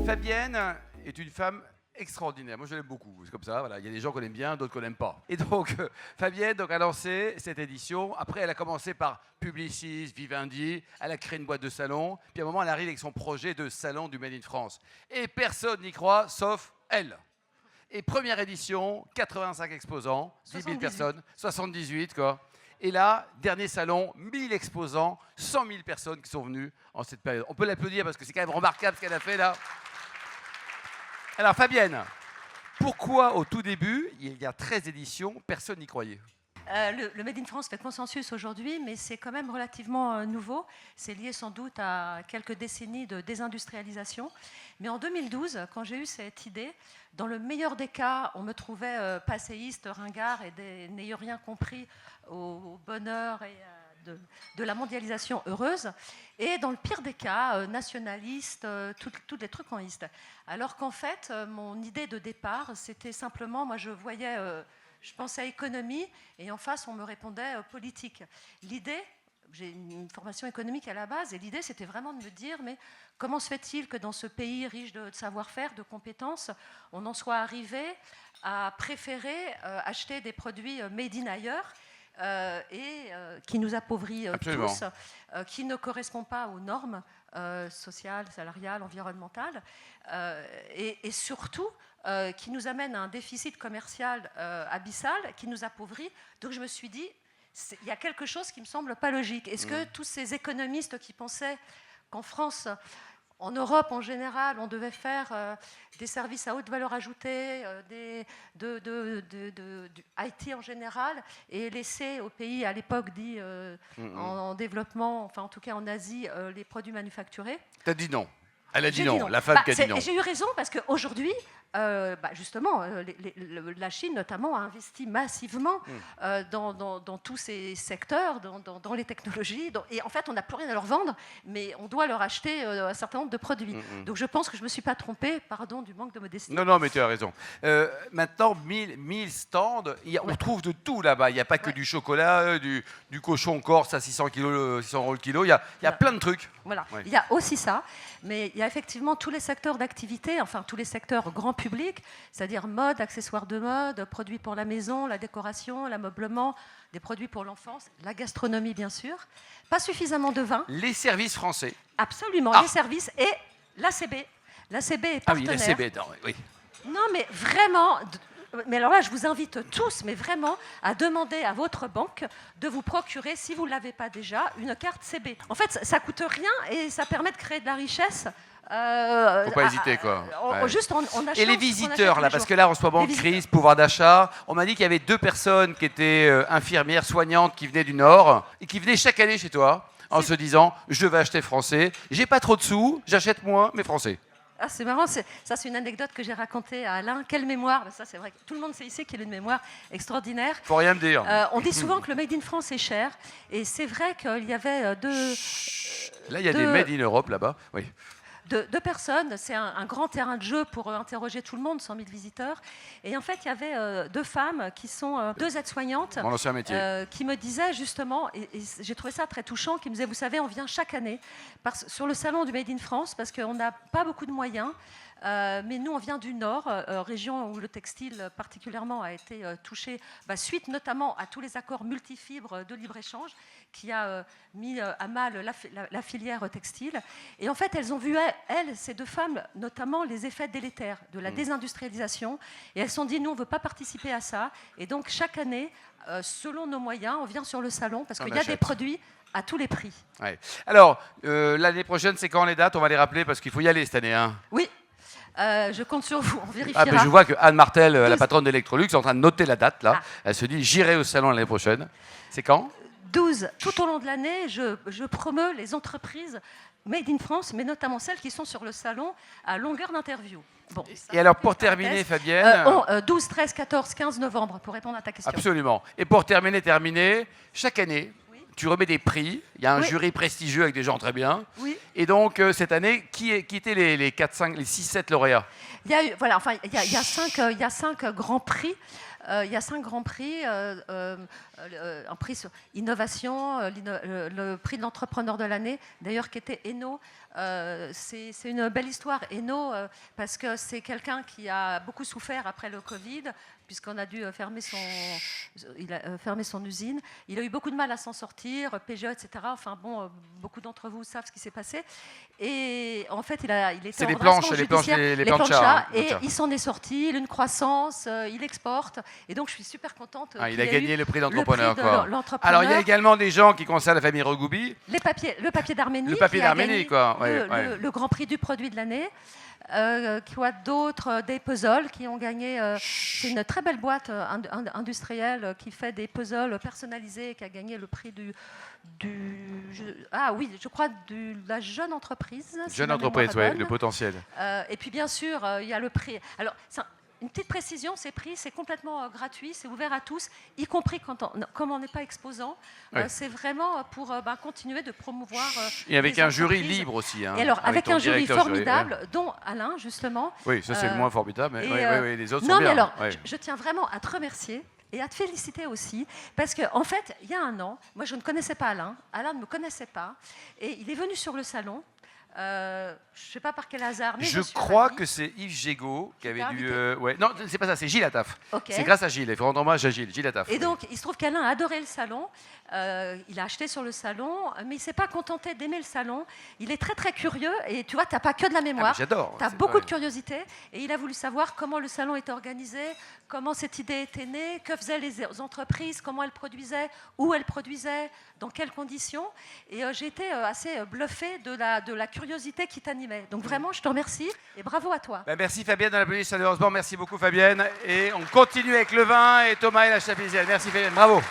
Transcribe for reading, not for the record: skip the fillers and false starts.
Fabienne est une femme extraordinaire. Moi, je l'aime beaucoup. C'est comme ça. Voilà. Il y a des gens qu'on aime bien, d'autres qu'on n'aime pas. Et donc, Fabienne a lancé cette édition. Après, elle a commencé par Publicis, Vivendi. Elle a créé une boîte de salon. Puis à un moment, elle arrive avec son projet de salon du Made in France. Et personne n'y croit, sauf elle. Et première édition, 85 exposants, 10 000 personnes, 78 quoi. Et là, dernier salon, 1000 exposants, 100 000 personnes qui sont venues en cette période. On peut l'applaudir parce que c'est quand même remarquable ce qu'elle a fait là. Alors Fabienne, pourquoi au tout début, il y a 13 éditions, personne n'y croyait? Le Made in France fait consensus aujourd'hui, mais c'est quand même relativement nouveau. C'est lié sans doute à quelques décennies de désindustrialisation. Mais en 2012, quand j'ai eu cette idée, dans le meilleur des cas, on me trouvait passéiste, ringard et n'ayant rien compris au bonheur et de la mondialisation heureuse. Et dans le pire des cas, nationaliste, tous les trucs en liste. Alors qu'en fait, mon idée de départ, c'était simplement, moi je voyais... je pensais à économie et en face, on me répondait politique. L'idée, j'ai une formation économique à la base, et l'idée, c'était vraiment de me dire, mais comment se fait-il que dans ce pays riche de savoir-faire, de compétences, on en soit arrivé à préférer acheter des produits made in ailleurs qui nous appauvrit tous, qui ne correspond pas aux normes sociales, salariales, environnementales, et surtout qui nous amène à un déficit commercial abyssal, qui nous appauvrit. Donc je me suis dit, il y a quelque chose qui ne me semble pas logique. Est-ce que tous ces économistes qui pensaient qu'en France, en Europe en général, on devait faire des services à haute valeur ajoutée, du IT en général, et laisser aux pays à l'époque dits en développement, enfin en tout cas en Asie, les produits manufacturés? T'as dit non. Elle a dit non, la femme qui a dit non. J'ai eu raison parce qu'aujourd'hui, justement, la Chine notamment a investi massivement dans tous ces secteurs, dans les technologies. Et en fait, on n'a plus rien à leur vendre, mais on doit leur acheter un certain nombre de produits. Donc je pense que je ne me suis pas trompée, pardon du manque de modestie. Non, mais tu as raison. Maintenant, 1000 stands, on trouve de tout là-bas. Il n'y a pas que du chocolat, du cochon corse à 600 euros le kilo. Il y a plein de trucs. Voilà, il y a aussi ça, mais il y a effectivement tous les secteurs d'activité, enfin tous les secteurs grand public, c'est-à-dire mode, accessoires de mode, produits pour la maison, la décoration, l'ameublement, des produits pour l'enfance, la gastronomie bien sûr, pas suffisamment de vin. Les services français. Absolument, les services et l'ACB. L'ACB est partenaire. Ah oui, l'ACB, oui. Non mais vraiment... Mais alors là, je vous invite tous, mais vraiment, à demander à votre banque de vous procurer, si vous ne l'avez pas déjà, une carte CB. En fait, ça ne coûte rien et ça permet de créer de la richesse. Faut pas hésiter, quoi. Juste en achetant. Et les visiteurs, là, parce que là, en ce moment, crise, pouvoir d'achat, on m'a dit qu'il y avait 2 personnes qui étaient infirmières, soignantes, qui venaient du Nord et qui venaient chaque année chez toi en se disant, je vais acheter français, j'ai pas trop de sous, j'achète moins, mais français. Ah, c'est marrant, ça c'est une anecdote que j'ai racontée à Alain. Quelle mémoire! Ça c'est vrai que tout le monde sait ici qu'il a une mémoire extraordinaire. Faut rien me dire. On dit souvent que le Made in France est cher, et c'est vrai qu'il y avait Là, il y a des Made in Europe là-bas. Oui. Deux personnes, c'est un grand terrain de jeu pour interroger tout le monde, 100 000 visiteurs. Et en fait, il y avait 2 femmes qui sont 2 aides-soignantes qui me disaient justement, et j'ai trouvé ça très touchant, qui me disaient, vous savez, on vient chaque année sur le salon du Made in France parce qu'on n'a pas beaucoup de moyens. Mais nous, on vient du Nord, région où le textile particulièrement a été touché, suite notamment à tous les accords multifibres de libre-échange qui a mis à mal la filière textile. Et en fait, elles ont vu, ces 2 femmes, notamment les effets délétères de la désindustrialisation. Et elles se sont dit, nous, on ne veut pas participer à ça. Et donc, chaque année, selon nos moyens, on vient sur le salon parce qu'il y a des produits à tous les prix. Ouais. Alors, l'année prochaine, c'est quand les dates? On va les rappeler parce qu'il faut y aller cette année. Hein. Oui. Je compte sur vous, on vérifiera. Ah, je vois que Anne Martel, la patronne d'Electrolux, est en train de noter la date là. Elle se dit, j'irai au salon l'année prochaine. C'est quand? 12. Tout au long de l'année, je promeus les entreprises Made in France, mais notamment celles qui sont sur le salon à longueur d'interview. Bon, et alors, pour terminer, Fabienne... 12, 13, 14, 15 novembre, pour répondre à ta question. Absolument. Et pour terminer, chaque année, tu remets des prix. Il y a un Oui. jury prestigieux avec des gens très bien. Oui. Et donc, cette année, qui étaient les 4, 5, les 6, 7 lauréats? Il y a eu, voilà, enfin, il y a 5 grands prix. Il y a 5 grands prix, un prix sur innovation, le prix de l'entrepreneur de l'année, d'ailleurs qui était Eno. C'est une belle histoire, Eno, parce que c'est quelqu'un qui a beaucoup souffert après le Covid, puisqu'on a dû fermer son usine. Il a eu beaucoup de mal à s'en sortir, PGE, etc. Enfin bon, beaucoup d'entre vous savent ce qui s'est passé. Et en fait, il était C'est en les redressement planches, judiciaire, les planchas. et il s'en est sorti, il a une croissance, il exporte. Et donc, je suis super contente. Il a gagné le prix le d'entrepreneur. prix de l'entrepreneur. Alors, il y a également des gens qui concernent la famille Regoubi. Le papier d'Arménie. Le papier qui a d'Arménie, gagné quoi. Le grand prix du produit de l'année. Quoi d'autre? Des puzzles qui ont gagné. C'est une très belle boîte industrielle qui fait des puzzles personnalisés et qui a gagné le prix je crois de la jeune entreprise. Jeune entreprise, oui, le potentiel. Et puis bien sûr, il y a le prix. Alors, une petite précision, ces prix, c'est complètement gratuit, c'est ouvert à tous, y compris comme on n'est pas exposant. Oui. C'est vraiment pour continuer de promouvoir. Et avec les un jury entreprises. libre aussi. Hein, Et alors, avec un jury formidable, ouais. dont Alain, justement. Oui, ça c'est le moins formidable, mais les autres non, sont bien. mais alors, Ouais. je tiens vraiment à te remercier. Et à te féliciter aussi, parce qu'en fait, il y a un an, moi je ne connaissais pas Alain, Alain ne me connaissait pas, et il est venu sur le salon, je ne sais pas par quel hasard, mais Je suis crois ravie. que c'est Yves Gégaud qui avait t'a dû... invité Non, c'est pas ça, c'est Gilles Attaf. Ok. C'est grâce à Gilles, il faut rendre hommage à Gilles Attaf. Et donc, il se trouve qu'Alain a adoré le salon. Il a acheté sur le salon, mais il ne s'est pas contenté d'aimer le salon. Il est très, très curieux. Et tu vois, tu n'as pas que de la mémoire. J'adore. Tu as beaucoup de curiosité. Et il a voulu savoir comment le salon était organisé, comment cette idée était née, que faisaient les entreprises, comment elles produisaient, où elles produisaient, dans quelles conditions. Et j'ai été assez bluffée de la curiosité qui t'animait. Donc vraiment, je te remercie et bravo à toi. Merci Fabienne, on applaudit chaleureusement. Merci beaucoup Fabienne. Et on continue avec le vin et Thomas et la chapisienne. Merci Fabienne, bravo.